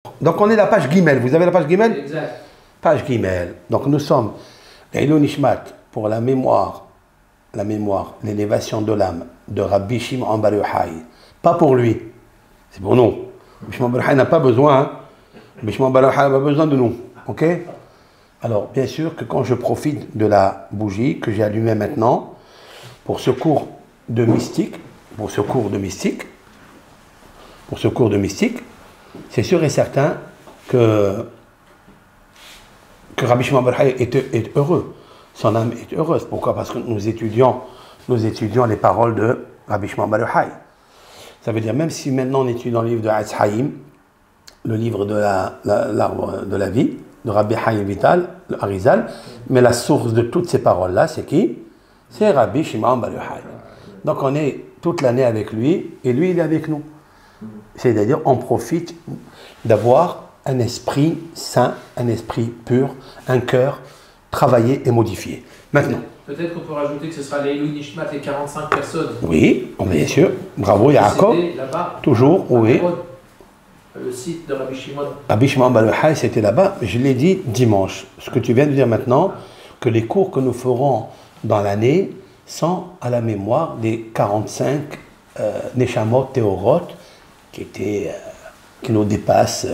Donc on est à la page Gimel. Vous avez la page Gimel? Exact. Page Gimel. Donc nous sommes Eilou Nishmat pour la mémoire, l'élévation de l'âme de Rabbi Shimon Bar Yochai. Pas pour lui, c'est pour nous. Rabbi Shimon Bar Yochai n'a pas besoin. Hein? Rabbi Shimon Bar Yochai n'a pas besoin de nous. Ok? Alors bien sûr que quand je profite de la bougie que j'ai allumée maintenant pour ce cours de mystique, c'est sûr et certain que Rabbi Shimon Bar Yochai est heureux. Son âme est heureuse. Pourquoi? Parce que nous étudions les paroles de Rabbi Shimon Bar Yochai. Ça veut dire, même si maintenant on étudie dans le livre de Etz Chaim, le livre de l'arbre de la vie, de Rabbi Chaim Vital, le Arizal, mais la source de toutes ces paroles-là, c'est qui? C'est Rabbi Shimon Bar Yochai. Donc on est toute l'année avec lui, et lui il est avec nous. C'est-à-dire, on profite d'avoir un esprit saint, un esprit pur, un cœur travaillé et modifié. Maintenant. Peut-être qu'on peut rajouter que ce sera les Eilou Nishmat, les 45 personnes. Oui, bien sûr. Bravo, Yaakov. Toujours, oui. Le site de Rabbi Shimon. Rabbi Shimon Bar Yochai, c'était là-bas. Je l'ai dit dimanche. Ce que tu viens de dire maintenant, que les cours que nous ferons dans l'année sont à la mémoire des 45 Neshamot Théorot qui nous dépassent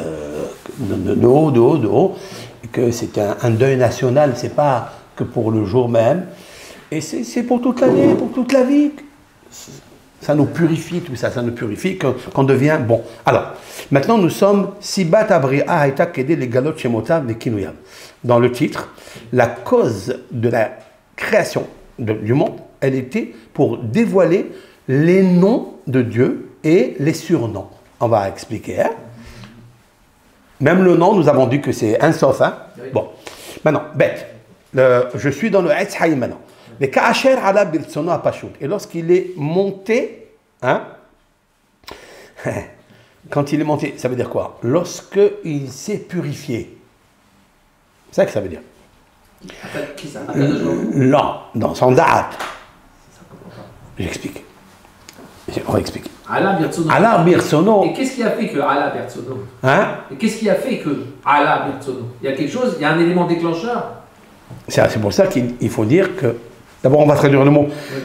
de haut, et que c'est un deuil national, c'est pas que pour le jour même, et c'est pour toute l'année, pour toute la vie. Ça nous purifie, tout ça, ça nous purifie, qu'on devient bon. Alors, maintenant nous sommes Sibat Abri'a Haïta Kedé les Galot Shemotav les Kinuyam. Dans le titre, la cause de la création du monde, elle était pour dévoiler les noms de Dieu et les surnoms. On va expliquer. Hein? Même le nom, nous avons dit que c'est un sauf. Hein? Oui. Bon. Maintenant, bête. Je suis dans le Etz Chaim maintenant. Mais Ka'asher ala birtsono apashut. Et lorsqu'il est monté, hein? Quand il est monté, ça veut dire quoi? Lorsqu'il s'est purifié. C'est ça que ça veut dire. Qui ça? Non, dans son da'at. J'explique. On va expliquer. Allah Birtsono. Allah Birtsono. Et qu'est-ce qui a fait que Allah Birtsono? Hein? Et qu'est-ce qui a fait que Allah Birtsono? Il y a quelque chose, il y a un élément déclencheur. C'est pour ça qu'il faut dire que. D'abord, on va traduire le mot. Oui.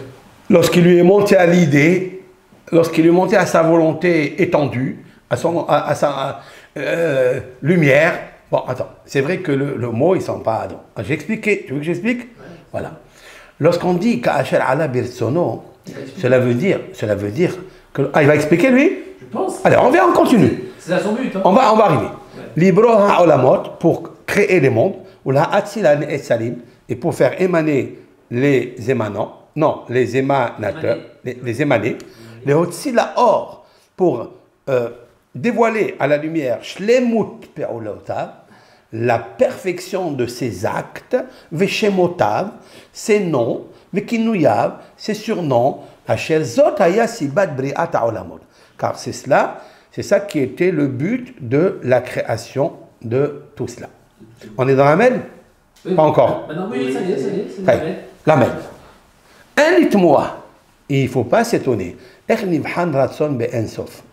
Lorsqu'il lui est monté à l'idée, lorsqu'il lui est monté à sa volonté étendue, à sa lumière. Bon, attends, c'est vrai que le mot, il ne sent pas. J'ai expliqué. Tu veux que j'explique? Oui. Voilà. Lorsqu'on dit Ka'asher Allah Birtsono, cela veut dire que. Ah, il va expliquer lui? Je pense. Allez, on continue. C'est à son but. Hein. On va arriver. Libro ha'olamot, pour créer les mondes, ou la atzila et salim, et pour faire émaner les émanants, non, les émanateurs, les émanés, les hotzila or, pour dévoiler à la lumière shlemut pe'olotav, la perfection de ses actes, veshemotav, ses noms, vekinuyav, ses surnoms, asher zot haya sibat bri'at ha'olamot. Car c'est ça qui était le but de la création de tout cela. On est dans la Mède? Oui. Pas encore. Oui, ça y est, c'est la Mède. Un litmoa, il ne faut pas s'étonner.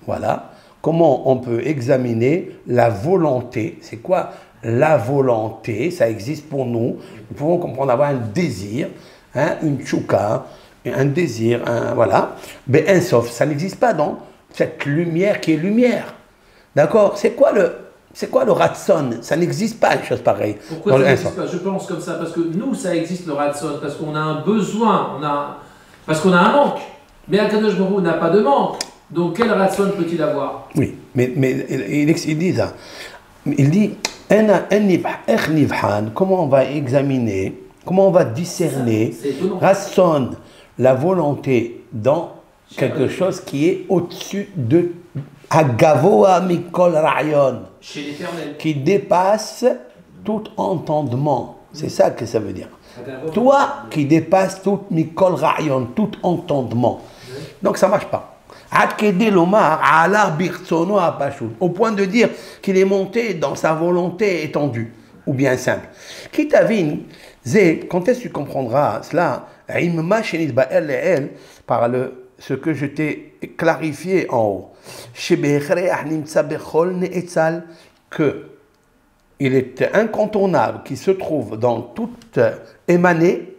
Voilà comment on peut examiner la volonté. C'est quoi la volonté? Ça existe pour nous. Nous pouvons comprendre, avoir un désir, hein, une tchouka, un désir, voilà. Mais ça n'existe pas dans cette lumière qui est lumière. D'accord? C'est quoi le ratson? Ça n'existe pas, une chose pareille. Pourquoi ça n'existe pas? Je pense comme ça, parce que nous, ça existe le ratson, parce qu'on a un besoin, parce qu'on a un manque. Mais Akadosh Baruch Hu n'a pas de manque. Donc quel ratson peut-il avoir? Oui, mais il dit ça. Il dit, comment on va examiner, comment on va discerner ratson, la volonté dans quelque chose qui est au-dessus de Agavoa Mikol Rayon, qui dépasse tout entendement. C'est ça que ça veut dire. Toi qui dépasse tout Mikol Rayon, tout entendement. Donc ça ne marche pas. Au point de dire qu'il est monté dans sa volonté étendue, ou bien simple. Kitavin, quand est-ce que tu comprendras cela? Par ce que je t'ai clarifié en haut. qu'il est incontournable, qui se trouve dans toute émanée,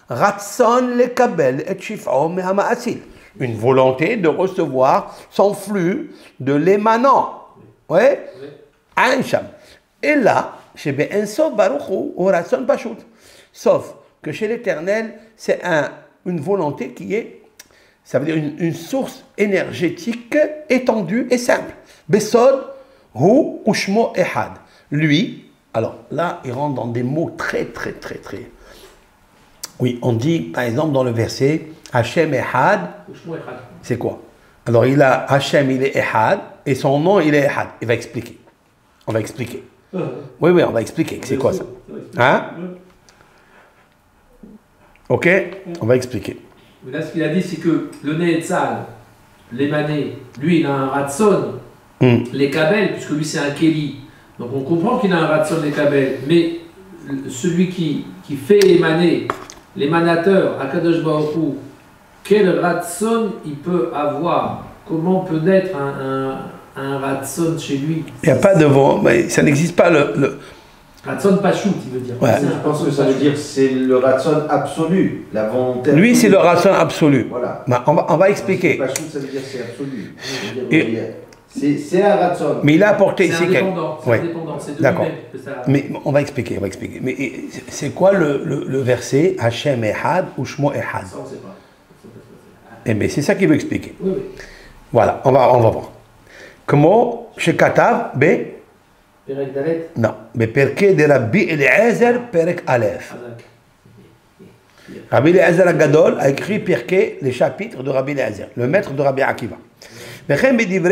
Ratson le kabel et shif'o mehama'asil. Une volonté de recevoir son flux de l'émanant. Ouais? Ain Sham. Et là, chez Be'ensof Baruchu ou Ratson Pashut. Sauf que chez l'Éternel, c'est une volonté qui est, ça veut dire une source énergétique étendue et simple. Besod Hu Ushmo Ehad. Lui, alors là, il rentre dans des mots très. Oui, on dit, par exemple, dans le verset, Hachem Ehad, c'est quoi? Alors, il a Hachem, il est Ehad, et son nom, il est Ehad. Il va expliquer. On va expliquer. Oui, on va expliquer. C'est quoi ça? Hein? Ok? On va expliquer. Là, ce qu'il a dit, c'est que le Nehetzal, l'Emané, lui, il a un Ratson, les Kabel, puisque lui, c'est un Kéli. Donc, on comprend qu'il a un Ratson, les Kabel. Mais celui qui fait émaner, l'émanateur, Akadosh Baruch Hu, quel Ratson il peut avoir? Comment peut naître un Ratson chez lui? Il n'y a pas de vent, mais ça n'existe pas le... Ratson Pashut, il veut dire. Ouais. Je pense que ça veut dire c'est le Ratson absolu, la volonté. Lui, c'est le Ratson absolu. Voilà. Ben, on va expliquer. Pashut, ça veut dire c'est absolu. C'est un Ratson. Mais il a apporté ici... C'est indépendant, c'est de D'accord. lui-même que ça... Mais on va expliquer. Mais c'est quoi le verset Hachem Ehad ou Shmo Ehad? Ça, on ne sait pas. Eh bien, c'est ça qu'il veut expliquer. Oui. Voilà, on va voir. Comment chez Katav, Perek Dalet. non, mais Perke de Rabbi Eliezer, Perek Aleph. Rabbi Eliezer Agadol a écrit Perke, les chapitres de Rabbi Eliezer, le maître de Rabbi Akiva. Vechem Bedivre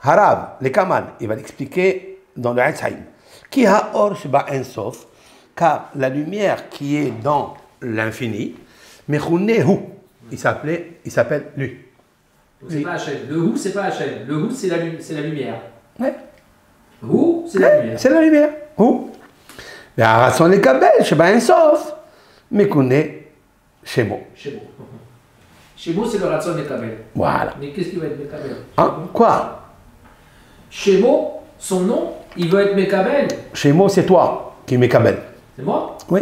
Harav, les Kaman, il va l'expliquer dans le Haïm. Ki Haor Sheba Ensof, car la lumière qui est dans l'infini, Mechunehu, il s'appelle lui. Donc c'est pas Hachem. Le Hu, c'est pas Hachem. Le Hu, c'est la lumière. Ouais. Hu, c'est la lumière. C'est la lumière. Où? La raison des Kabel, Sheba Ensof, Mekune Shemo. Shemo, c'est le Ratson Mekabel. Voilà. Mais qu'est-ce qui va être Mekabel? Hein? Quoi? Shemo, son nom, il veut être Mekabel. Shemo, c'est toi qui Mekabel. C'est moi? Oui.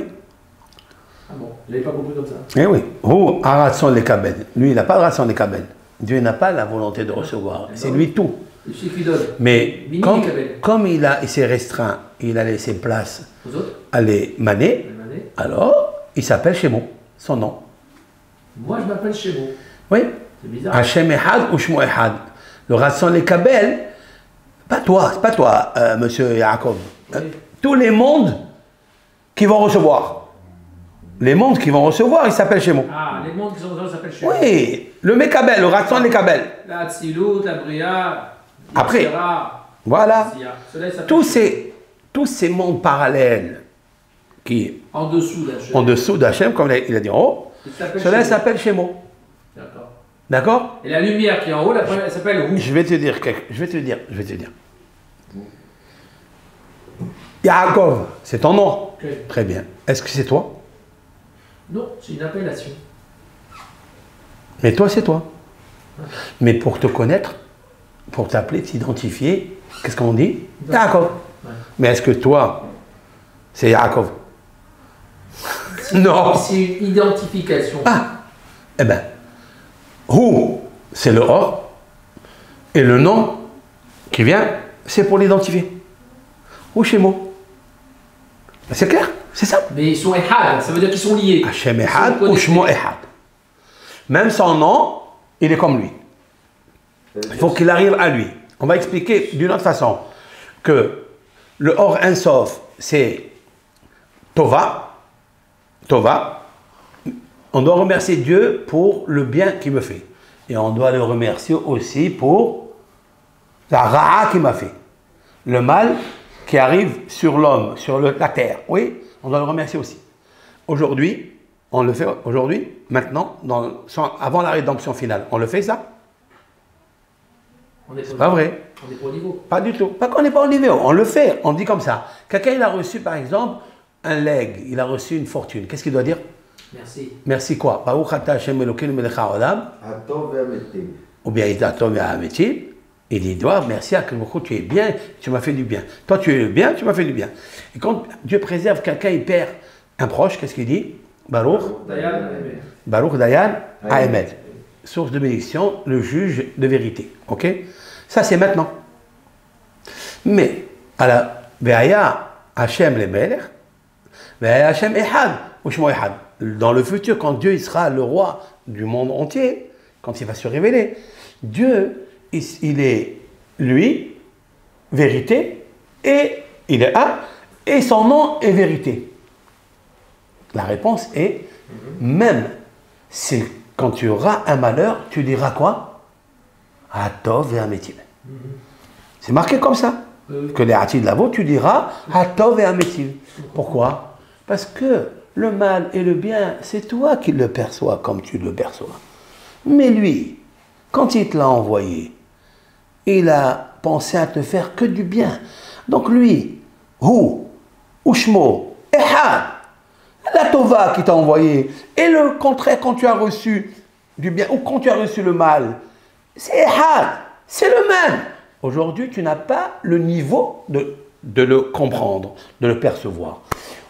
Ah bon, je l'avais pas compris comme ça. Eh oui. Où Aratson les Kabel. Lui, il n'a pas de Ratson les Kabel. Dieu n'a pas la volonté de recevoir. C'est lui tout. C'est celui qui donne. Mais Mini Mekabel. comme il s'est restreint, il a laissé place Aux autres? à les maner, Mané. alors il s'appelle Shemo, son nom. Moi, je m'appelle Shemo. Oui. C'est bizarre. Hachem Ehad ou Shmo Ehad. Le Ratson les Kabel, c'est pas toi, monsieur Yaakov. Oui. Tous les mondes qui vont recevoir. Les mondes qui vont recevoir, ils s'appellent Shemo. Ah, les mondes qui sont dans s'appellent Shemo. Oui, le Mekabel, le Ratson les Kabel. La Hatzilut, la Bria, Après. Voilà. Tous ces mondes parallèles qui, en dessous d'Hachem. en dessous d'Hachem, comme il a dit en haut, cela s'appelle Shemo. D'accord. D'accord? Et la lumière qui est en haut, elle s'appelle Hu. Je vais te dire. Yaakov, c'est ton nom. Ok. Très bien. Est-ce que c'est toi? Non, c'est une appellation. Mais toi, c'est toi. Mais pour te connaître, pour t'appeler, t'identifier, qu'est-ce qu'on dit? Yaakov. Ouais. Mais est-ce que toi, c'est Yaakov? Non. C'est une identification. Ah, eh bien, Hu, c'est le or, et le nom qui vient, c'est pour l'identifier. Ou Shemo. C'est clair? C'est ça? Mais ils sont Ehad, ça veut dire qu'ils sont liés. Hachem Ils Ehad sont ou Shemo connectés. Ehad. Même son nom, il est comme lui. Il faut qu'il arrive à lui. On va expliquer d'une autre façon que le Or Ensof, c'est Tova. Tova. On doit remercier Dieu pour le bien qu'il me fait. Et on doit le remercier aussi pour la Ra'a qu'il m'a fait. Le mal qui arrive sur l'homme, sur la terre. Oui, on doit le remercier aussi. Aujourd'hui, on le fait aujourd'hui, maintenant, avant la rédemption finale. On le fait ça? C'est pas vrai. On n'est pas au niveau. Pas du tout. Pas qu'on n'est pas au niveau. On le fait. On dit comme ça. Quelqu'un, il a reçu, par exemple, un legs. Il a reçu une fortune. Qu'est-ce qu'il doit dire? Merci. Merci quoi? Baruch atah Hashem Elokeinu melech haolam. Atov ve'ametim. Ou bien Atov ve'ametim. Il dit, merci à tu es bien, tu m'as fait du bien. Toi, tu es bien, tu m'as fait du bien. Et quand Dieu préserve quelqu'un, il perd un proche, qu'est-ce qu'il dit? Baruch Dayan Haemet. Source de bénédiction, le juge de vérité. Ok? Ça, c'est maintenant. Mais, à la Ve'aya Hashem le Melech, Ve'aya Hashem Ehad, Ushmo Ehad. Dans le futur, quand Dieu il sera le roi du monde entier, quand il va se révéler, Dieu, il est lui, vérité, et il est un, et son nom est vérité. La réponse est, même si quand tu auras un malheur, tu diras quoi? Hatov et Ametim. C'est marqué comme ça. Que les Hatid de la vôtre, tu diras Hatov et Ametim. Pourquoi? Parce que le mal et le bien, c'est toi qui le perçois comme tu le perçois. Mais lui, quand il te l'a envoyé, il a pensé à te faire que du bien. Donc lui, Ushmo, Ehad, la Tova qui t'a envoyé, et le contraire quand tu as reçu du bien, ou quand tu as reçu le mal, c'est Ehad, c'est le même. Aujourd'hui, tu n'as pas le niveau de le comprendre, de le percevoir.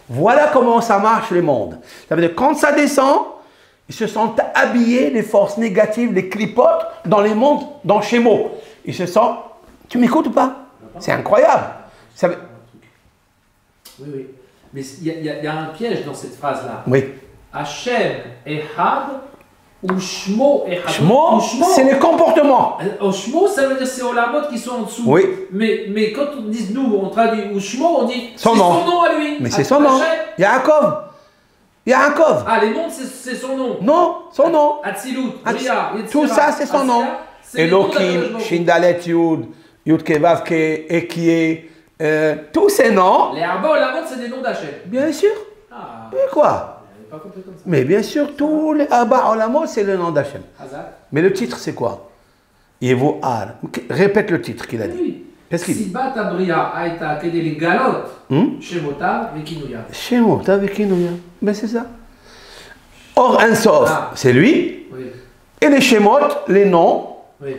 Voilà comment ça marche les mondes. Ça veut dire quand ça descend, ils se sentent habillés, les forces négatives, les clipotes, dans les mondes, dans Shemo. Ils se sentent... Tu m'écoutes ou pas? C'est incroyable. Ça veut... Oui. Mais il y a un piège dans cette phrase-là. Oui. Hashem Ehad ou Shmo Ehad. Shmo, c'est les comportements. Shmo, ça veut dire c'est Olamot qui sont en dessous. Oui. Mais quand on dit nous, on traduit ou Shmo, on dit son nom à lui. Mais c'est son nom. Yaakov. Ah, les mondes, c'est son nom. Non, son nom. Atzilut, tout ça, c'est son nom. Elohim, Shindalet Yud, Yud Kevavke, Ekie, tous ces noms. Les Arba Olamot, c'est des noms d'Hachem. Bien sûr. Ah. Mais quoi? Pas compris comme ça. Mais bien sûr, tous les Arba Olamot, c'est le nom d'Hachem. Mais le titre, c'est quoi? Yevo Ar. Répète le titre qu'il a dit. Oui. Qu'est-ce qu'il dit? Sibat Abria Aïta Kedeli Galot, Shemota Vekinuya. Shemota Vekinuya. Ben c'est ça. Or, un Sof, c'est lui. Oui. Et les Shemot, les noms. Oui.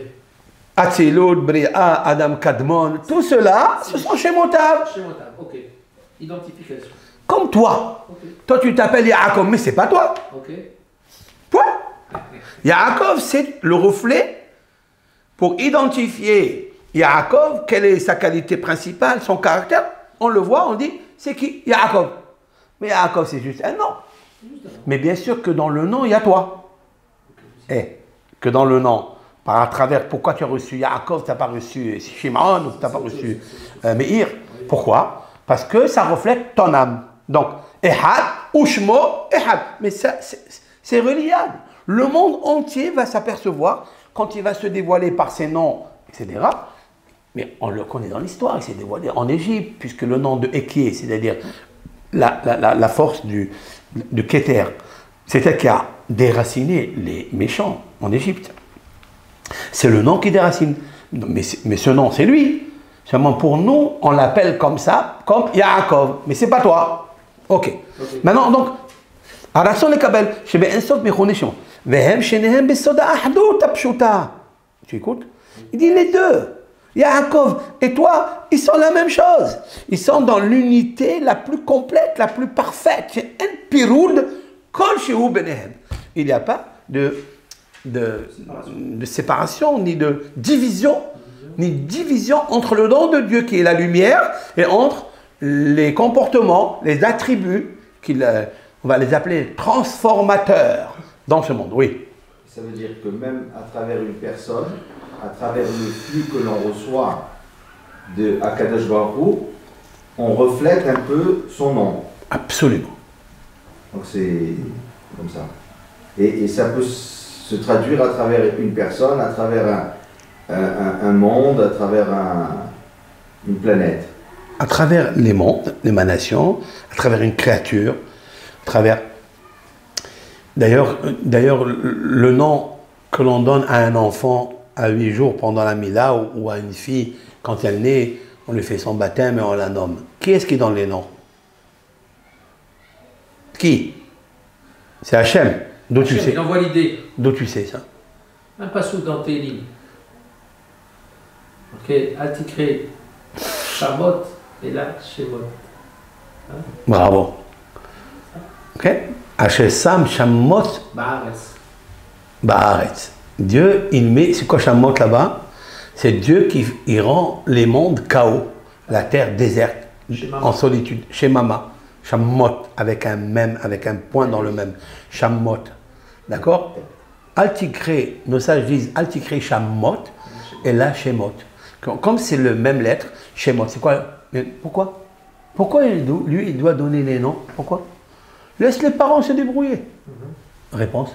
Atzilut, Bria, Adam Kadmon, tout cela, ce sont Shemotav. Shemotav, ok. Identification. Comme toi. Okay. Toi, tu t'appelles Yaakov, mais c'est pas toi. Ok. Toi. Yaakov, c'est le reflet pour identifier Yaakov, quelle est sa qualité principale, son caractère. On le voit, on dit, c'est qui? Yaakov. Mais Yaakov, c'est juste un nom. Mais bien sûr que dans le nom, il y a toi. Et que dans le nom, à travers, pourquoi tu as reçu Yaakov, tu n'as pas reçu Shimon, ou tu n'as pas reçu Meir. Pourquoi? Parce que ça reflète ton âme. Donc, Ehad, Ushmo, Ehad. Mais ça, c'est reliable. Le monde entier va s'apercevoir, quand il va se dévoiler par ses noms, etc. Mais on le connaît dans l'histoire, il s'est dévoilé en Égypte, puisque le nom de Ekie, c'est-à-dire la force du Keter, c'est-à-dire qui a déraciné les méchants en Égypte. C'est le nom qui déracine. Mais ce nom, c'est lui. Seulement pour nous, on l'appelle comme ça, comme Yaakov. Mais c'est pas toi. Ok. Maintenant, donc, Arasson le Kabel, chez Ensof Mechoneshon. Vehem Shenehem Besoda Ahdut Apshuta. Tu écoutes? Il dit les deux. Yaakov et toi, ils sont la même chose. Ils sont dans l'unité la plus complète, la plus parfaite. C'est un piroud, kol shehu benehem. Il n'y a pas de séparation, ni de division, entre le don de Dieu qui est la lumière et entre les comportements, les attributs, on va les appeler transformateurs dans ce monde. Oui. Ça veut dire que même à travers une personne, à travers le flux que l'on reçoit de Akadosh Baruch Hu, on reflète un peu son nom. Absolument. Donc c'est comme ça. Et ça peut se traduire à travers une personne, à travers un monde, à travers une planète. À travers les mondes, l'émanation, à travers une créature, à travers... D'ailleurs, le nom que l'on donne à un enfant à 8 jours pendant la Mila ou à une fille, quand elle naît, on lui fait son baptême et on la nomme. Qui est-ce qui donne les noms? Qui? C'est Hachem. D'où tu sais? Il envoie l'idée. D'où tu sais ça? Un passou dans tes lignes. Ok, Altikre, Shamot, et là, Shemot. Bravo. Ok. Hachesam Shamot Baaretz. Baaretz. Dieu, il met, c'est quoi Shamot là-bas? C'est Dieu qui il rend les mondes chaos, la terre déserte, en solitude. Chez Mama. Shamot, avec un même, avec un point dans le même. Shamot. D'accord? Altikre, nos sages disent Altikre Shamot, et là Shemot. Comme c'est le même lettre, Shemot, c'est quoi? Mais pourquoi? Pourquoi lui, il doit donner les noms? Pourquoi? Laisse les parents se débrouiller. Réponse.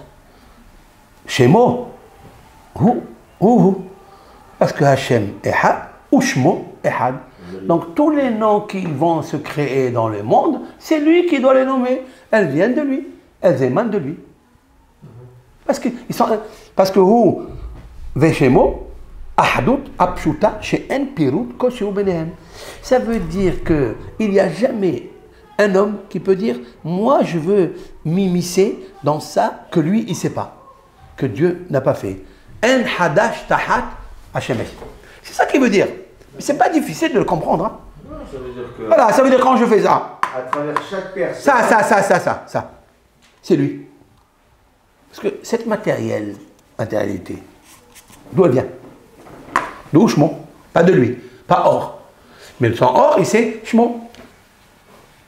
Shemo. Parce que Hachem est Had, ou Shmo est Had. Donc tous les noms qui vont se créer dans le monde, c'est lui qui doit les nommer. Elles viennent de lui. Elles émanent de lui. Parce que Hu, Veshemo, Ahadut, Apshuta, She'en Pirut, Koshu Benehem. Ça veut dire qu'il n'y a jamais un homme qui peut dire « Moi, je veux m'immiscer dans ça que lui, il ne sait pas, que Dieu n'a pas fait. » En hadash tahat Hashemesh. C'est ça qu'il veut dire. Mais ce n'est pas difficile de le comprendre. Hein. Non, ça veut dire que... Voilà, ça veut dire quand je fais ça. À travers chaque personne... Ça. C'est lui. Parce que cette matérialité, d'où elle vient? D'où Shmo? Pas de lui, pas or. Mais son or, il sait Shmo.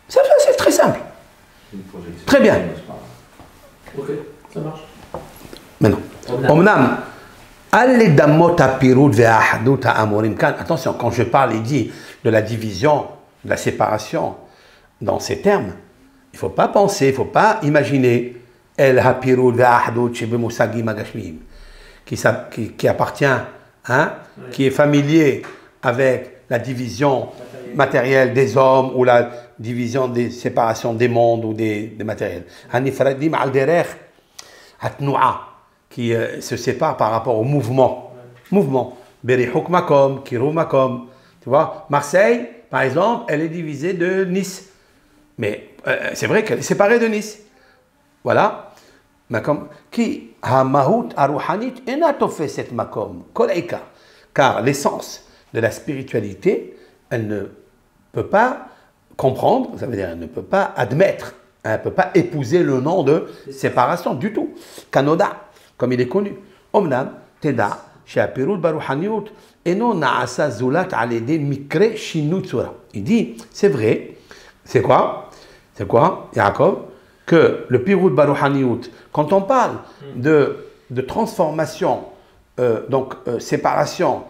C'est très simple. Très bien. Ok, ça marche. Maintenant, Omnam, attention, quand je parle, il dit de la division, de la séparation, dans ces termes, il ne faut pas penser, il ne faut pas imaginer El Hapirud Ve'ahdut Shebemusagim Agashmim, qui appartient, hein, qui est familier avec la division matérielle des hommes ou la division des séparations des mondes ou des matériels. Hanifradim al-derech atnoua, qui se sépare par rapport au mouvement. Mouvement. Berihuk makom, kirou makom. Tu vois, Marseille, par exemple, elle est divisée de Nice. Mais c'est vrai qu'elle est séparée de Nice. Voilà. Makom. Qui hamahut aruhanit enatofé cette makom. Koleika. Car l'essence de la spiritualité, elle ne peut pas comprendre, ça veut dire elle ne peut pas admettre, elle ne peut pas épouser le nom de séparation du tout. Kanoda, comme il est connu. Omnam, Teda, Sheapirut Baruchaniut, Eno Naasa Zulat Alede Mikre Shinutsura. Il dit, c'est vrai, c'est quoi, Yaakov, que le Pirut Baruchaniut, quand on parle de transformation, séparation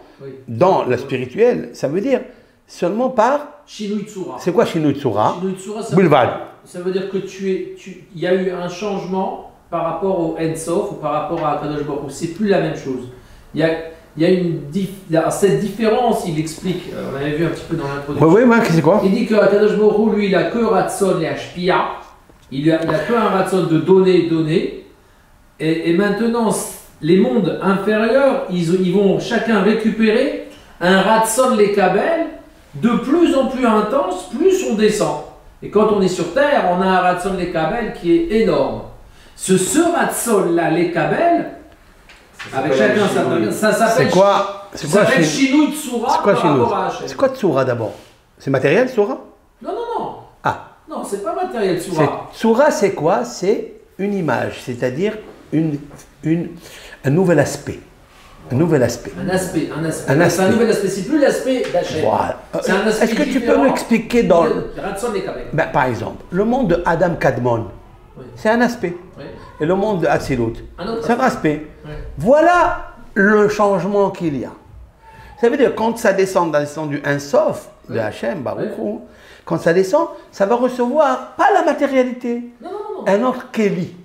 dans le spirituel, ça veut dire seulement par... Shinui Tsura. C'est quoi Shinui Tsura? Shinui Tsura, ça veut dire que il y a eu un changement par rapport au Ensof ou par rapport à Kadosh Baruch Hu. C'est plus la même chose. Il y a cette différence, il explique, on avait vu un petit peu dans l'introduction. Oui, c'est quoi? Il dit que Kadosh Baruch Hu, lui, il a que Ratson et Ashpia. Il a que un Ratson de donner. Et maintenant, les mondes inférieurs, ils vont chacun récupérer un Ratson les Kabel de plus en plus intense, plus on descend. Et quand on est sur Terre, on a un Ratson les Kabel qui est énorme. Ce Ratson là, les Kabel, avec chacun ça s'appelle. C'est quoi Shinui Tsura par rapport à Hachem. C'est quoi Tsura d'abord? C'est matériel Tsura? Non. Ah. Non, c'est pas matériel Tsura. Tsura, c'est quoi? C'est une image, c'est-à-dire un nouvel aspect. Un nouvel aspect. C'est un nouvel aspect. C'est plus l'aspect d'Hachem. Voilà. C'est un aspect Est-ce que tu peux m'expliquer dans par exemple, le monde de Adam Kadmon, c'est un aspect. Oui. Et le monde de Hatzilut, c'est un aspect. Oui. Voilà le changement qu'il y a. Ça veut dire quand ça descend du Insof de Hachem, Baruch, quand ça descend, ça va recevoir pas la matérialité. Non. Un autre Kéli.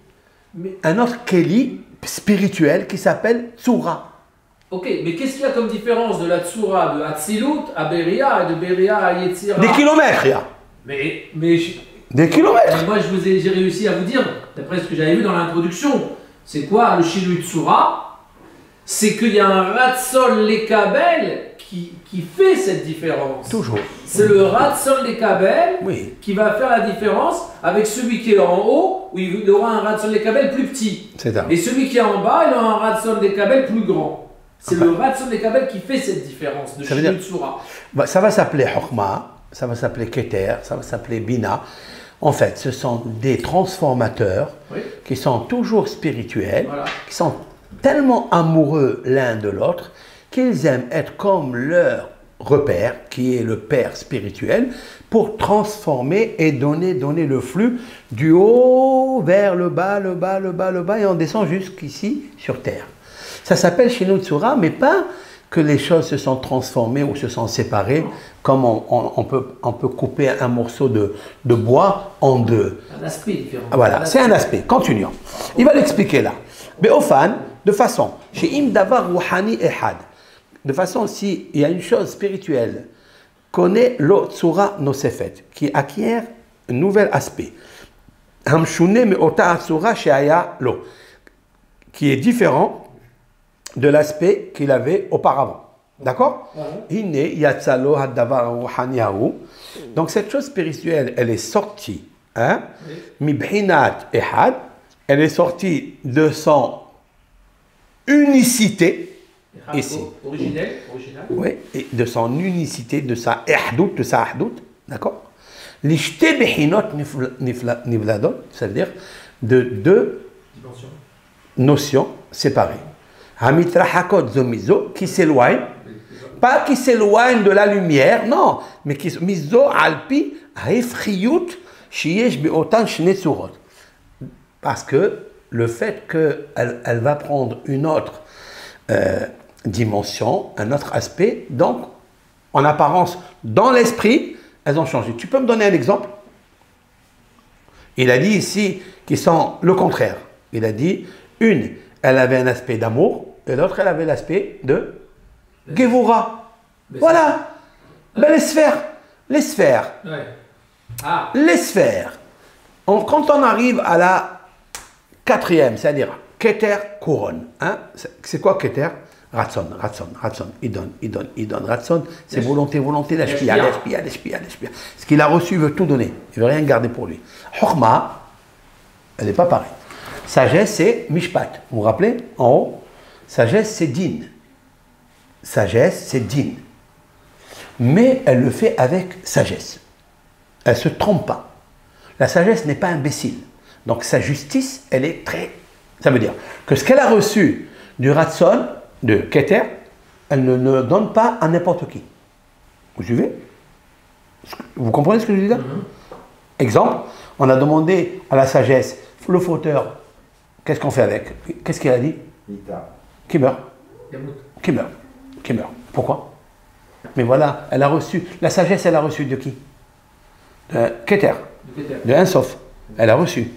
Un autre Kéli spirituel qui s'appelle Tsura. Ok, mais qu'est-ce qu'il y a comme différence de la Tsura de Hatzilut à Beria et de Beria à Yetzira? Des kilomètres, il y a. Des kilomètres. Moi, j'ai réussi à vous dire, d'après ce que j'avais vu dans l'introduction, c'est quoi le Shinui Tsura? C'est qu'il y a un Ratzon Lekabel qui fait cette différence. Toujours. C'est le Ratzon Lekabel qui va faire la différence avec celui qui est en haut, où il aura un Ratzon Lekabel plus petit. C'est ça. Et celui qui est en bas, il aura un Ratzon Lekabel plus grand. C'est le Ratson Lekabel qui fait cette différence de Shinui Tsura. Ça va s'appeler Chokma, ça va s'appeler Keter, ça va s'appeler Bina. En fait, ce sont des transformateurs qui sont toujours spirituels, qui sont tellement amoureux l'un de l'autre qu'ils aiment être comme leur repère, qui est le père spirituel, pour transformer et donner le flux du haut vers le bas, le bas, le bas, le bas, et on descend jusqu'ici sur terre. Ça s'appelle Shinui Tsura, mais pas que les choses se sont transformées ou se sont séparées, comme on peut couper un morceau de bois en deux. Un aspect différent. Voilà, c'est un aspect. Continuons. Il va l'expliquer là. Be'ofan, de façon, chez Im Davar Rouhani Ehad, de façon, s'il y a une chose spirituelle, connaît lo Tsura Nosefet, qui acquiert un nouvel aspect. Hamshune Me'ota Tsura Sheaya Lo, qui est différent de l'aspect qu'il avait auparavant. D'accord? Hine yatsalo hadavar ruhaniyahu. Donc cette chose spirituelle, elle est sortie, hein? Mibhinat ehad, elle est sortie de son unicité, ici. Original. Oui, et de son unicité, de sa ahdout, d'accord? L'ishte behinot nivladot, c'est-à-dire de deux notions séparées. Hamitrahakot zomizo, qui s'éloigne, pas qui s'éloigne de la lumière, non, mais qui mizo alpi haifriyut shiesh beotan shne tsurot. Parce que le fait qu'elle va prendre une autre dimension, un autre aspect, donc en apparence, dans l'esprit, elles ont changé. Tu peux me donner un exemple? Il a dit ici qu'ils sont le contraire. Il a dit, une, elle avait un aspect d'amour, et l'autre, elle avait l'aspect de Gevura. Voilà. Ben, les sphères. Les sphères. Ouais. Ah. Les sphères. Quand on arrive à la quatrième, c'est-à-dire Keter couronne. Hein? C'est quoi Keter? Ratson. Il donne. Ratson, c'est volonté, l'ashpia. Ce qu'il a reçu, il veut tout donner. Il ne veut rien garder pour lui. Chokma, elle n'est pas pareille. Sagesse, c'est Mishpat. Vous vous rappelez? En haut, sagesse, c'est Din. Mais elle le fait avec sagesse. Elle ne se trompe pas. La sagesse n'est pas imbécile. Donc sa justice, elle est très... Ça veut dire que ce qu'elle a reçu du Ratson, de Keter, elle ne le donne pas à n'importe qui. Vous suivez? Vous comprenez ce que je dis là? Exemple, on a demandé à la sagesse, le fauteur, qu'est-ce qu'on fait avec? Qu'est-ce qu'il a dit? Qui meurt. Qui meurt. Pourquoi? Mais voilà, elle a reçu, la sagesse, elle a reçu de qui? De Keter. De Un Sof. Elle a reçu.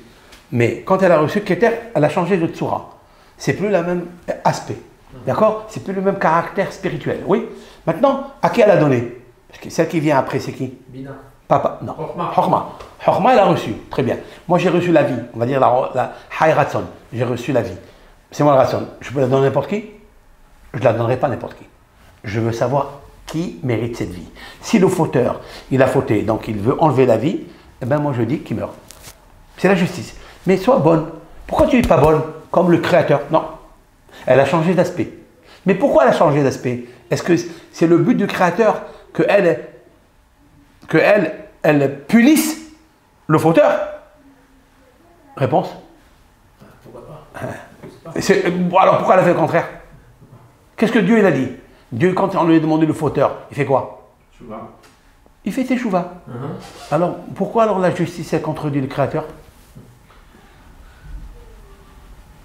Mais quand elle a reçu Keter, elle a changé de Tsura. C'est plus le même aspect. D'accord? C'est plus le même caractère spirituel. Oui. Maintenant, à qui elle a donné? Parce que celle qui vient après, c'est qui? Bina. Papa. Non. Chokma, elle a reçu. Très bien. Moi, j'ai reçu la vie. On va dire la Hay Ratson. J'ai reçu la vie. C'est moi le Ratson. Je peux la donner à n'importe qui? Je ne la donnerai pas à n'importe qui. Je veux savoir qui mérite cette vie. Si le fauteur, il a fauté, donc il veut enlever la vie, eh bien moi je dis qu'il meurt. C'est la justice. Mais sois bonne. Pourquoi tu n'es pas bonne? Comme le Créateur. Non. Elle a changé d'aspect. Mais pourquoi elle a changé d'aspect? Est-ce que c'est le but du Créateur qu'elle punisse le fauteur? Réponse? Pourquoi pas? Alors pourquoi elle a fait le contraire? Qu'est-ce que Dieu il a dit? Dieu, quand on lui a demandé le fauteur, il fait quoi? Chouva. Il fait teshuva. Alors pourquoi alors la justice elle contredit le Créateur?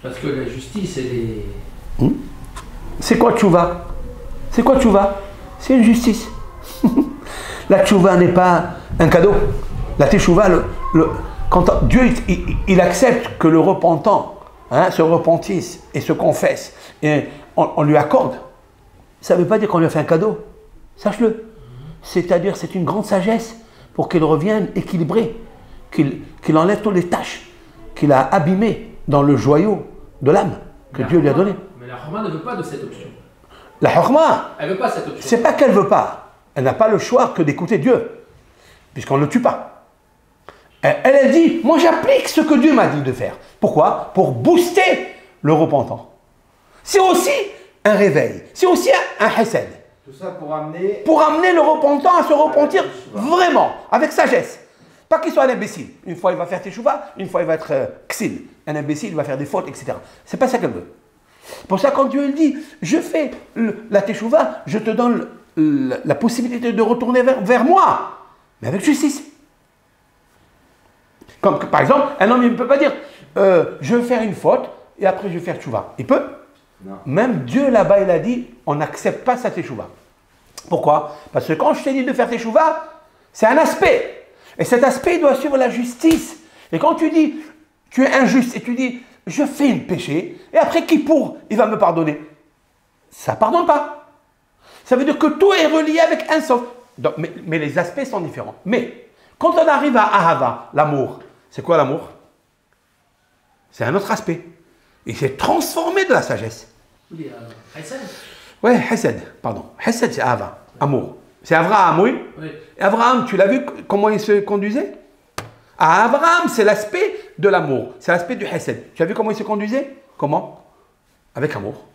Parce que la justice, elle est... C'est quoi tchouva? C'est quoi tchouva? C'est une justice. La tchouva n'est pas un cadeau. La teshuva, quand Dieu il accepte que le repentant se repentisse et se confesse, et on lui accorde, ça ne veut pas dire qu'on lui a fait un cadeau. Sache-le. C'est-à-dire c'est une grande sagesse pour qu'il revienne équilibré, qu'il enlève toutes les tâches qu'il a abîmées dans le joyau de l'âme que Dieu lui a donné. Mais la Chokma ne veut pas de cette option. La Chokma, elle ne veut pas cette option. C'est pas qu'elle ne veut pas. Elle n'a pas le choix que d'écouter Dieu, puisqu'on ne le tue pas. Elle dit, moi j'applique ce que Dieu m'a dit de faire. Pourquoi? Pour booster le repentant. C'est aussi un réveil. C'est aussi un hesed. Tout ça pour amener... Pour amener le repentant à se repentir vraiment, avec sagesse. Pas qu'il soit un imbécile. Une fois, il va faire teshuva, une fois, il va être ksil. Un imbécile, il va faire des fautes, etc. C'est pas ça qu'elle veut. Pour ça, quand Dieu il dit, je fais la teshuva, je te donne la possibilité de retourner vers moi, mais avec justice. Comme par exemple, un homme, il ne peut pas dire, je vais faire une faute, et après je vais faire teshuva. Il peut. Non. Même Dieu là-bas, il a dit, on n'accepte pas sa teshuva. Pourquoi? Parce que quand je t'ai dit de faire teshuva, c'est un aspect. Et cet aspect, il doit suivre la justice. Et quand tu dis, tu es injuste, et tu dis, je fais un péché, et après Kippour, il va me pardonner. Ça ne pardonne pas. Ça veut dire que tout est relié avec un sauf. Donc, mais les aspects sont différents. Mais, quand on arrive à Ahava, l'amour, c'est quoi l'amour? C'est un autre aspect. Il s'est transformé de la sagesse. Oui, Hesed. Oui, Hesed, pardon. Hesed, c'est Ahava, amour. C'est Abraham, oui. Oui. Et Abraham, tu l'as vu comment il se conduisait? À Abraham, c'est l'aspect de l'amour. C'est l'aspect du Hesed. Tu as vu comment il se conduisait? Comment? Avec amour.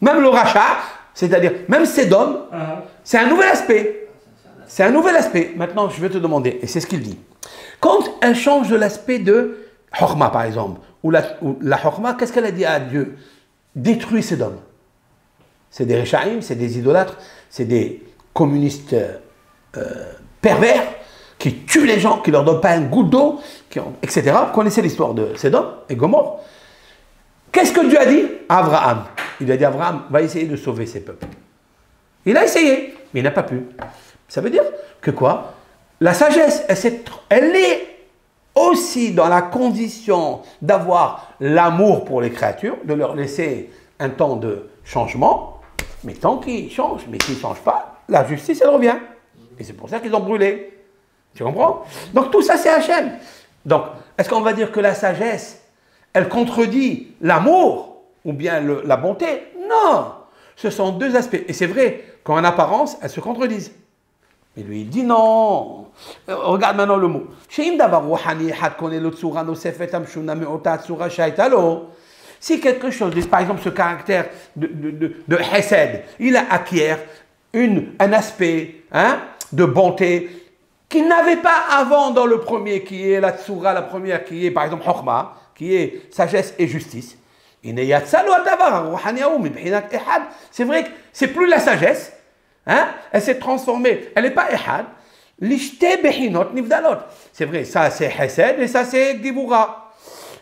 Même le rachat, c'est-à-dire même Sédom, c'est un nouvel aspect. C'est un nouvel aspect. Maintenant, je vais te demander, et c'est ce qu'il dit. Quand elle change de l'aspect de Chorma, par exemple, ou la Chorma, qu'est-ce qu'elle a dit à Dieu? Détruis Sédom. C'est des Réchaïm, c'est des idolâtres, c'est des communistes pervers qui tuent les gens, qui ne leur donnent pas un goutte d'eau, etc. Vous connaissez l'histoire de Sédom et Gomorrhe. Qu'est-ce que Dieu a dit à Abraham? Il a dit à Abraham, va essayer de sauver ses peuples. Il a essayé, mais il n'a pas pu. Ça veut dire que quoi? La sagesse, elle est aussi dans la condition d'avoir l'amour pour les créatures, de leur laisser un temps de changement, mais tant qu'ils changent, mais qu'ils ne changent pas, la justice, elle revient. Et c'est pour ça qu'ils ont brûlé. Tu comprends? Donc tout ça, c'est Hachem. Donc, est-ce qu'on va dire que la sagesse, elle contredit l'amour ou bien la bonté? Non. Ce sont deux aspects. Et c'est vrai qu'en apparence, elles se contredisent. Mais lui, il dit non. Regarde maintenant le mot. Si quelque chose, par exemple ce caractère de Hesed, il acquiert un aspect de bonté qu'il n'avait pas avant dans le premier, qui est la Tsura, la première, qui est par exemple Chokhma, qui est sagesse et justice. C'est vrai que c'est plus la sagesse, elle s'est transformée, elle n'est pas Ehad. C'est vrai, ça c'est Hesed et ça c'est Gibura.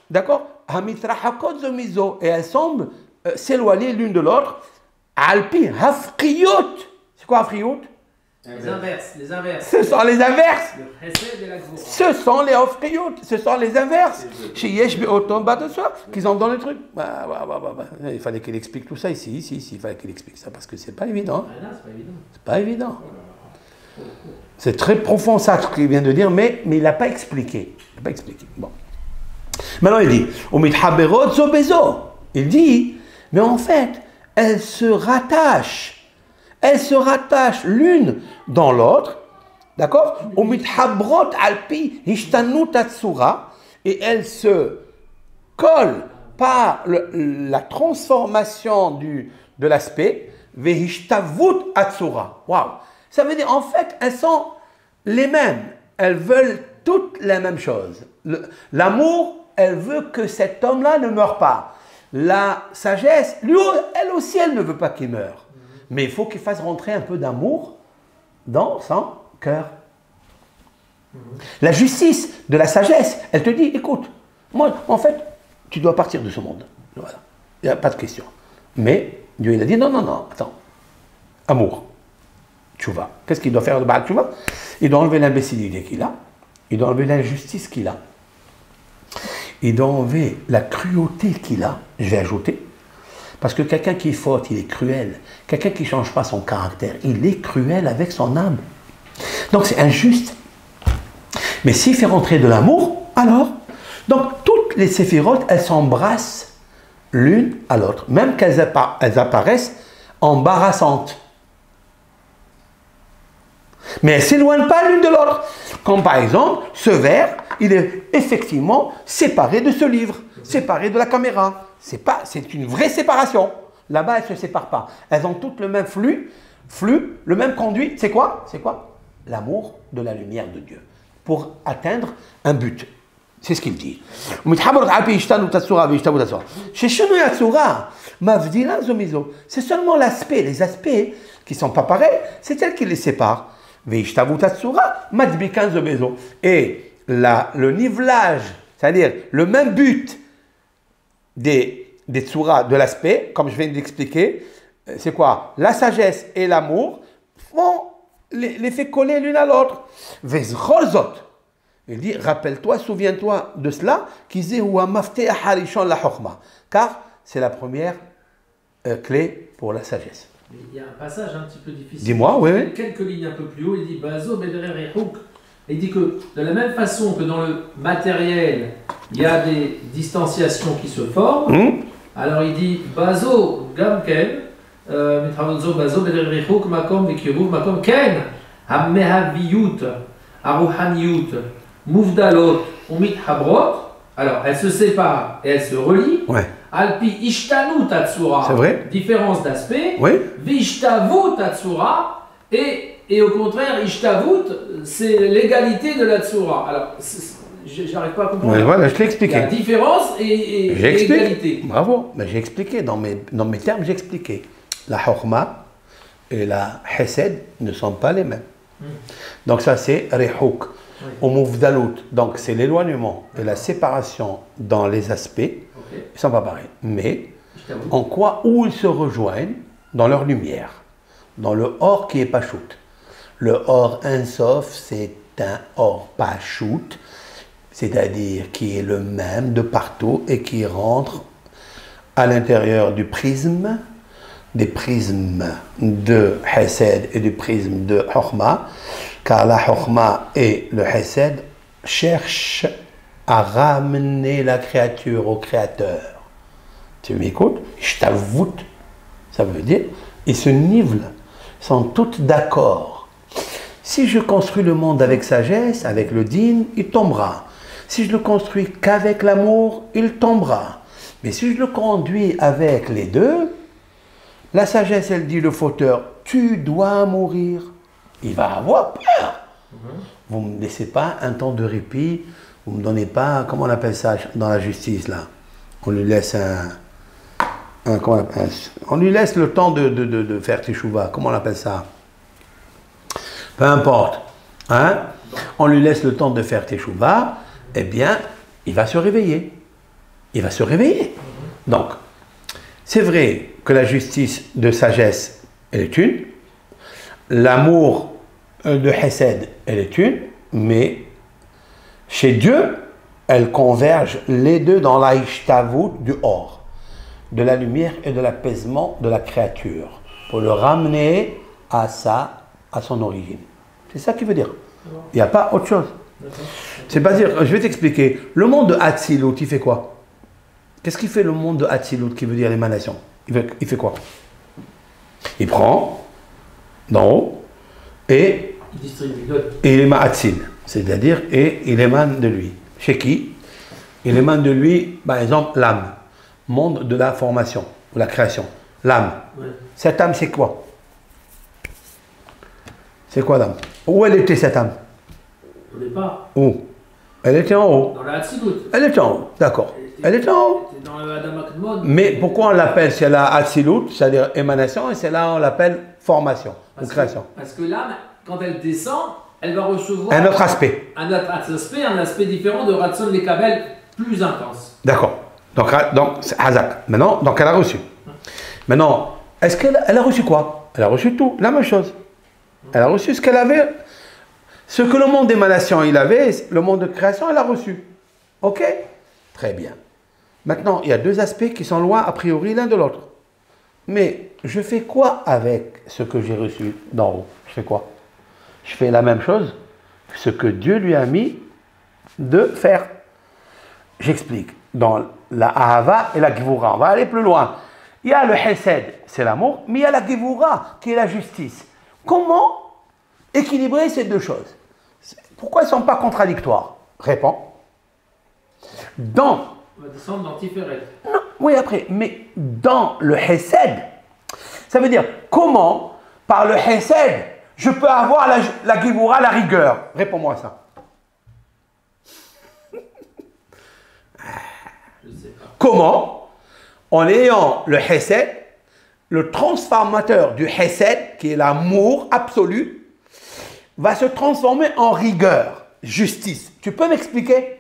D'accord? Et elles semblent s'éloigner l'une de l'autre. Alpi, Hafriyot. C'est quoi Hafriyot? Les inverses, les inverses. Ce sont les inverses. Le Hesed et la Gvura. Ce sont les Hafriyot. Ce sont les inverses. Chez Yesh Be'otom Batoswa, qu'ils ont dans le truc. Il fallait qu'il explique tout ça ici. Il fallait qu'il explique ça parce que c'est pas évident. Ah non, c'est pas évident. C'est pas évident. C'est très profond ça, ce qu'il vient de dire, mais il n'a pas expliqué. Il n'a pas expliqué. Bon. Maintenant, il dit, il dit, mais en fait, elles se rattachent l'une dans l'autre, d'accord? Et elles se collent par la transformation de l'aspect, waouh! Ça veut dire, en fait, elles sont les mêmes. Elles veulent toutes la même chose. L'amour, elle veut que cet homme-là ne meure pas. La sagesse, lui, elle aussi, elle ne veut pas qu'il meure. Mais il faut qu'il fasse rentrer un peu d'amour dans son cœur. La justice de la sagesse, elle te dit, écoute, moi, en fait, tu dois partir de ce monde. Voilà. Il n'y a pas de question. Mais Dieu, il a dit, non, attends. Amour. Tchouva. Qu'est-ce qu'il doit faire de Baal Tchouva? Il doit enlever l'imbécilité qu'il a. Il doit enlever l'injustice qu'il a. Il doit enlever la cruauté qu'il a. Je vais ajouter. Parce que quelqu'un qui faute, il est cruel. Quelqu'un qui ne change pas son caractère, il est cruel avec son âme. Donc c'est injuste. Mais s'il fait rentrer de l'amour, alors, donc toutes les séphirotes, elles s'embrassent l'une à l'autre. Même qu'elles apparaissent embarrassantes. Mais elles ne s'éloignent pas l'une de l'autre. Comme par exemple, ce verre, il est effectivement séparé de ce livre, séparé de la caméra. C'est une vraie séparation. Là-bas, elles ne se séparent pas. Elles ont toutes le même flux, le même conduit. C'est quoi? C'est quoi? L'amour de la lumière de Dieu. Pour atteindre un but. C'est ce qu'il dit. C'est seulement l'aspect, les aspects qui ne sont pas pareils, c'est elle qui les sépare. Et le nivelage, c'est-à-dire le même but des tsuras, de l'aspect, comme je viens d'expliquer, c'est quoi? La sagesse et l'amour font les fait coller l'une à l'autre. Il dit, rappelle-toi, souviens-toi de cela, car c'est la première clé pour la sagesse. Il y a un passage un petit peu difficile. Dis-moi, oui. Quelques lignes un peu plus haut, il dit Bazo Bedrer Houk. Il dit que de la même façon que dans le matériel, il y a des distanciations qui se forment, alors il dit Bazo Gamken, Bazo Bedrer Houk, Makom Vekiruv, Makom Ken, Hammehaviyut, Aruhaniyut, Mouvdalot, Umit Habrot. Alors elles se séparent et elles se relient. Ouais. Alpi Ishtanu Tatsura, c'est vrai. Différence d'aspect. Oui. Vishtavu Tatsura, et au contraire, Ishtavut, c'est l'égalité de la Tsura. Alors, j'arrive pas à comprendre. Ouais, voilà, je l'ai expliqué. Il y a différence et égalité. Bravo, mais j'ai expliqué, dans mes termes, j'ai expliqué. La Chokhma et la Hesed ne sont pas les mêmes. Donc ça, c'est Rehouk. Au Mouvdalut, donc c'est l'éloignement et la séparation dans les aspects. Ils ne sont pas pareils. Mais en quoi, où ils se rejoignent? Dans leur lumière. Dans le or qui est Pachout. Le or Insof, c'est un or Pachout, c'est-à-dire qui est le même de partout et qui rentre à l'intérieur du prisme, des prismes de Hesed et du prisme de Chokhma, car la Chokhma et le Hesed cherchent à ramener la créature au créateur. Tu m'écoutes? Je t'avoue, ça veut dire, ils se nivelent, sont toutes d'accord. Si je construis le monde avec sagesse, avec le din, il tombera. Si je le construis qu'avec l'amour, il tombera. Mais si je le conduis avec les deux, la sagesse, elle dit le fauteur, tu dois mourir. Il va avoir peur. Vous ne me laissez pas un temps de répit, vous ne me donnez pas, comment on appelle ça dans la justice là? On lui laisse on lui laisse le temps de faire teshuva, comment on appelle ça? Peu importe. Hein? On lui laisse le temps de faire teshuva, eh bien, il va se réveiller. Il va se réveiller. Donc, c'est vrai que la justice de sagesse, elle est une. L'amour de Hesed, elle est une. Mais chez Dieu, elles convergent les deux dans l'Aïchtavut du or, de la lumière et de l'apaisement de la créature, pour le ramener à son origine. C'est ça qu'il veut dire. Il n'y a pas autre chose. C'est pas dire, je vais t'expliquer. Le monde de Hatzilut, il fait quoi? Qu'est-ce qu'il fait le monde de Hatzilut, qui veut dire l'émanation? Il fait quoi? Il prend d'en haut et Il distribue. Et il émane Hatzil, c'est-à-dire, et il émane de lui. Chez qui? Il émane de lui, par exemple, l'âme, monde de la formation, ou la création. L'âme. Ouais. Cette âme, c'est quoi? C'est quoi l'âme? Où elle était cette âme? Au départ. Où? Elle était en haut. Dans la Hatzilut. Elle était en haut, d'accord. Elle était en haut. Dans le Adam Akdmon. Mais pourquoi on l'appelle, c'est la Hatzilut, c'est-à-dire émanation, et c'est là on l'appelle formation, ou création? Parce que l'âme, quand elle descend, elle va recevoir un autre aspect. Un aspect différent de Ratson Lekabel plus intense. D'accord. Donc c'est Hazak. Maintenant, donc elle a reçu. Maintenant, est-ce qu'elle a reçu quoi? Elle a reçu tout, la même chose. Elle a reçu ce qu'elle avait, ce que le monde d'émanation il avait, le monde de création, elle a reçu. Ok? Très bien. Maintenant, il y a deux aspects qui sont loin a priori l'un de l'autre. Mais je fais quoi avec ce que j'ai reçu d'en haut? Je fais quoi? Je fais la même chose, ce que Dieu lui a mis de faire. J'explique. Dans la Ahava et la Givura, on va aller plus loin. Il y a le Hesed, c'est l'amour, mais il y a la Givura, qui est la justice. Comment équilibrer ces deux choses? Pourquoi elles ne sont pas contradictoires? Réponds. On va descendre dans Tiferet. Non, Oui, après, mais dans le Hesed, ça veut dire comment, par le Hesed, je peux avoir la Gémoura, la rigueur. Réponds-moi ça. Je sais pas. Comment, en ayant le Hesed, le transformateur du Hesed, qui est l'amour absolu, va se transformer en rigueur, justice. Tu peux m'expliquer?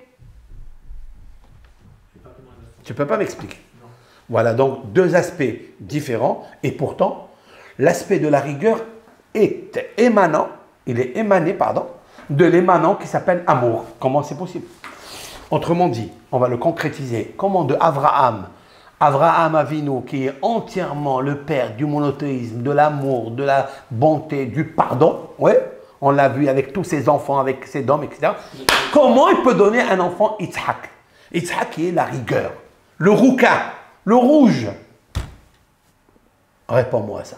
Tu ne peux pas m'expliquer. Voilà donc deux aspects différents, et pourtant, l'aspect de la rigueur est émanant, il est émané, pardon, de l'émanant qui s'appelle amour. Comment c'est possible? Autrement dit, on va le concrétiser. Comment de Avraham Avinu, qui est entièrement le père du monothéisme, de l'amour, de la bonté, du pardon, ouais, on l'a vu avec tous ses enfants, avec ses hommes, etc. Comment il peut donner un enfant Yitzhak? Yitzhak qui est la rigueur, le rouka, le rouge. Réponds-moi ça.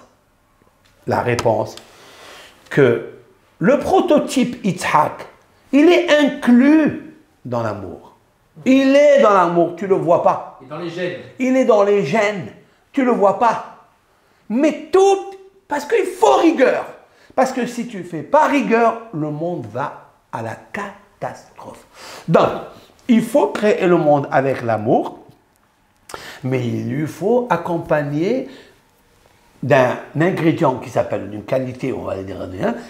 La réponse, que le prototype Yitzhak, il est inclus dans l'amour. Il est dans l'amour, tu ne le vois pas. Et dans les gènes. Il est dans les gènes, tu ne le vois pas. Mais tout, parce qu'il faut rigueur. Parce que si tu ne fais pas rigueur, le monde va à la catastrophe. Donc, il faut créer le monde avec l'amour, mais il lui faut accompagner d'un ingrédient qui s'appelle, d'une qualité, on va dire,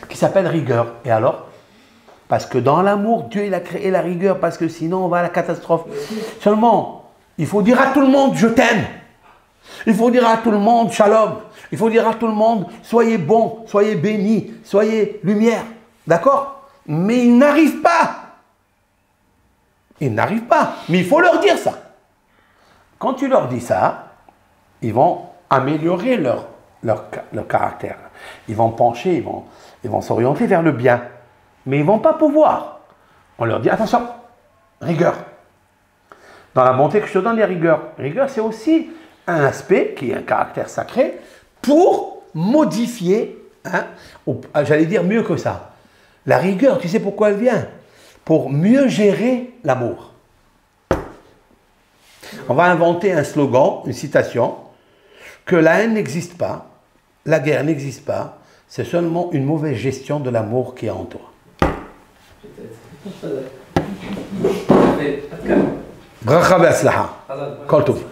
qui s'appelle rigueur. Et alors? Parce que dans l'amour, Dieu il a créé la rigueur, parce que sinon on va à la catastrophe. Seulement, il faut dire à tout le monde, je t'aime. Il faut dire à tout le monde, shalom. Il faut dire à tout le monde, soyez bons, soyez bénis, soyez lumière. D'accord? Mais ils n'arrivent pas. Ils n'arrivent pas. Mais il faut leur dire ça. Quand tu leur dis ça, ils vont améliorer leur caractère. Ils vont pencher, ils vont s'orienter vers le bien. Mais ils ne vont pas pouvoir. On leur dit, attention, rigueur. Dans la bonté que je te donne, il y a rigueur. Rigueur, c'est aussi un aspect qui est un caractère sacré pour modifier, hein, j'allais dire mieux que ça. La rigueur, tu sais pourquoi elle vient? Pour mieux gérer l'amour. On va inventer un slogan, une citation, que la haine n'existe pas, la guerre n'existe pas, c'est seulement une mauvaise gestion de l'amour qui est en toi. Peut-être. Bracha be'atzlacha. Kol tov.